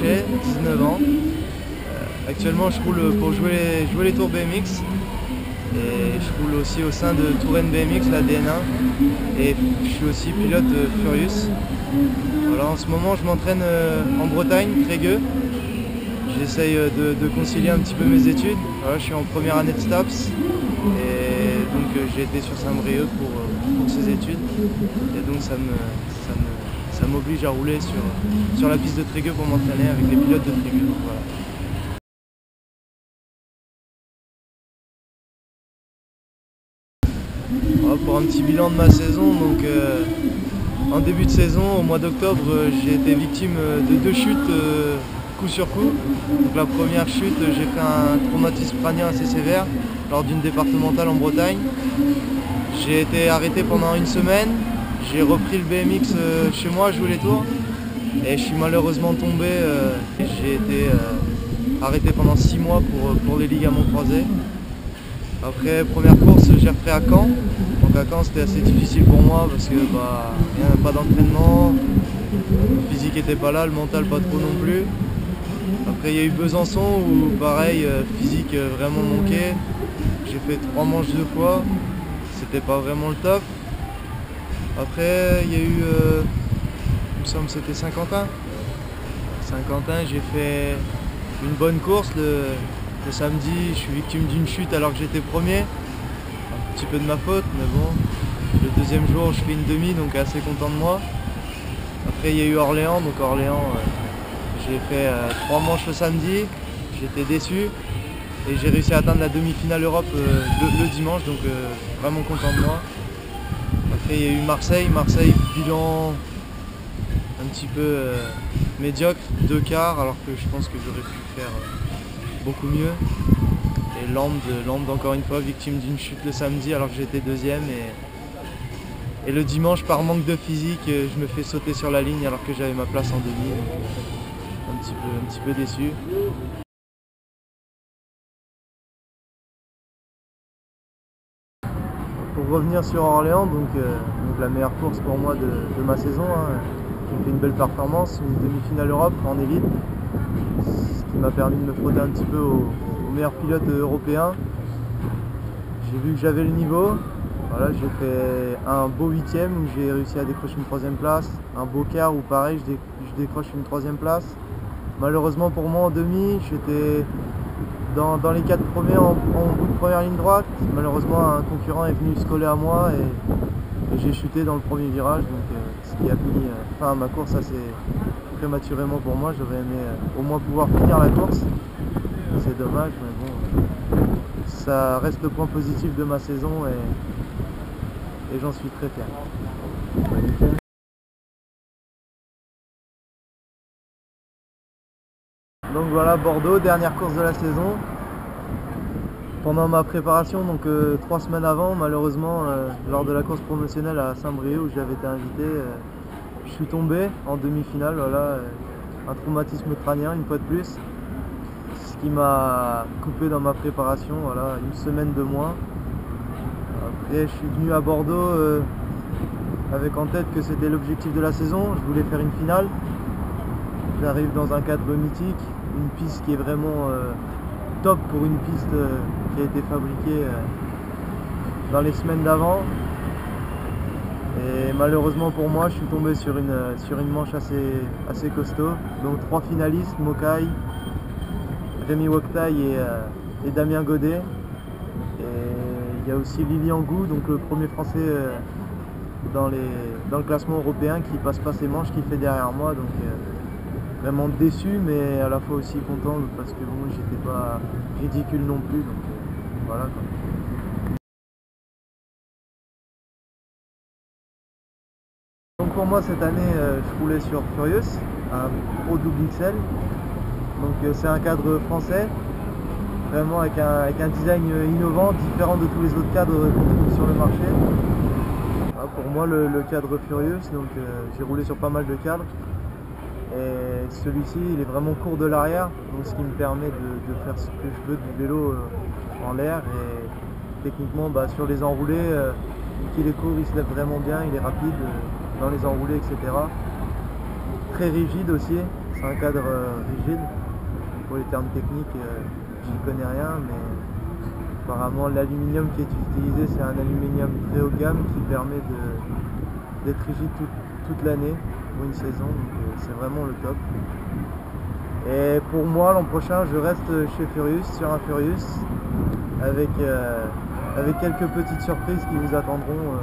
Brochet, 19 ans. Actuellement je roule pour jouer les tours BMX et je roule aussi au sein de Touraine BMX, la DN1, et je suis aussi pilote Furious. Voilà, en ce moment je m'entraîne en Bretagne, Trégueux. J'essaye de concilier un petit peu mes études. Voilà, je suis en première année de STAPS et donc j'ai été sur Saint-Brieuc pour ces études et donc ça m'oblige à rouler sur la piste de Trégueux pour m'entraîner avec les pilotes de Trégueux. Voilà. Voilà, pour un petit bilan de ma saison, donc en début de saison, au mois d'octobre, j'ai été victime de 2 chutes coup sur coup. Donc la première chute, j'ai fait un traumatisme crânien assez sévère lors d'une départementale en Bretagne. J'ai été arrêté pendant 1 semaine, j'ai repris le BMX chez moi, jouer les tours, et je suis malheureusement tombé. J'ai été arrêté pendant 6 mois pour les ligaments croisés. Après première course, j'ai repris à Caen. Donc à Caen c'était assez difficile pour moi parce que il n'y avait pas d'entraînement, le physique n'était pas là, le mental pas trop non plus. Après il y a eu Besançon où pareil, physique vraiment manqué. J'ai fait 3 manches 2 fois, c'était pas vraiment le top. Après il y a eu, il me semble que c'était Saint-Quentin. Saint-Quentin, j'ai fait une bonne course. Le samedi, je suis victime d'une chute alors que j'étais premier. Un petit peu de ma faute, mais bon. Le deuxième jour, je fais une demi, donc assez content de moi. Après, il y a eu Orléans. Donc Orléans, j'ai fait 3 manches le samedi. J'étais déçu. Et j'ai réussi à atteindre la demi-finale Europe le dimanche, donc vraiment content de moi. Après, il y a eu Marseille. Marseille, bilan un petit peu médiocre, 2 quarts, alors que je pense que j'aurais pu faire beaucoup mieux. Et Lambde encore une fois victime d'une chute le samedi alors que j'étais deuxième, et le dimanche par manque de physique je me fais sauter sur la ligne alors que j'avais ma place en demi, donc un petit peu déçu. Pour revenir sur Orléans, donc la meilleure course pour moi de ma saison, hein. J'ai fait une belle performance, une demi-finale Europe en élite, ce qui m'a permis de me frotter un petit peu au meilleur pilote européen. J'ai vu que j'avais le niveau. Voilà, j'ai fait un beau 8e où j'ai réussi à décrocher une 3e place, un beau quart où pareil je décroche une 3e place. Malheureusement pour moi en demi, j'étais dans les 4 premiers en bout de première ligne droite. Malheureusement un concurrent est venu se coller à moi et j'ai chuté dans le premier virage, donc ce qui a mis fin à ma course assez prématurément pour moi. J'aurais aimé au moins pouvoir finir la course. C'est dommage, mais bon, ça reste le point positif de ma saison et j'en suis très fier. Donc voilà, Bordeaux, dernière course de la saison. Pendant ma préparation, donc 3 semaines avant, malheureusement, lors de la course promotionnelle à Saint-Brieuc où j'avais été invité, je suis tombé en demi-finale. Voilà, un traumatisme crânien une fois de plus. Ce qui m'a coupé dans ma préparation, voilà, 1 semaine de moins. Après je suis venu à Bordeaux avec en tête que c'était l'objectif de la saison, je voulais faire une finale. J'arrive dans un cadre mythique, une piste qui est vraiment top pour une piste qui a été fabriquée dans les semaines d'avant. Et malheureusement pour moi, je suis tombé sur une manche assez costaud. Donc 3 finalistes, Mokai, Rémi Waktaï et Damien Godet. Et il y a aussi Lilian Gou, donc le premier français dans le classement européen qui passe pas ses manches, qui fait derrière moi. Donc vraiment déçu, mais à la fois aussi content parce que bon, j'étais pas ridicule non plus. Donc voilà quoi. Donc pour moi cette année, je roulais sur Furious, un Pro Double XL. Donc c'est un cadre français, vraiment avec un design innovant, différent de tous les autres cadres qu'on trouve sur le marché. Voilà, pour moi le cadre Furious, donc j'ai roulé sur pas mal de cadres. Et celui-ci il est vraiment court de l'arrière, donc ce qui me permet de faire ce que je veux du vélo en l'air. Et techniquement sur les enroulés, il est court, il se lève vraiment bien, il est rapide dans les enroulés, etc. Très rigide aussi, C'est un cadre rigide. Pour les termes techniques, j'y connais rien, mais apparemment l'aluminium qui est utilisé, c'est un aluminium très haut de gamme qui permet d'être rigide toute l'année pour une saison, donc c'est vraiment le top. Et pour moi, l'an prochain, je reste chez Furious, sur un Furious, avec quelques petites surprises qui vous attendront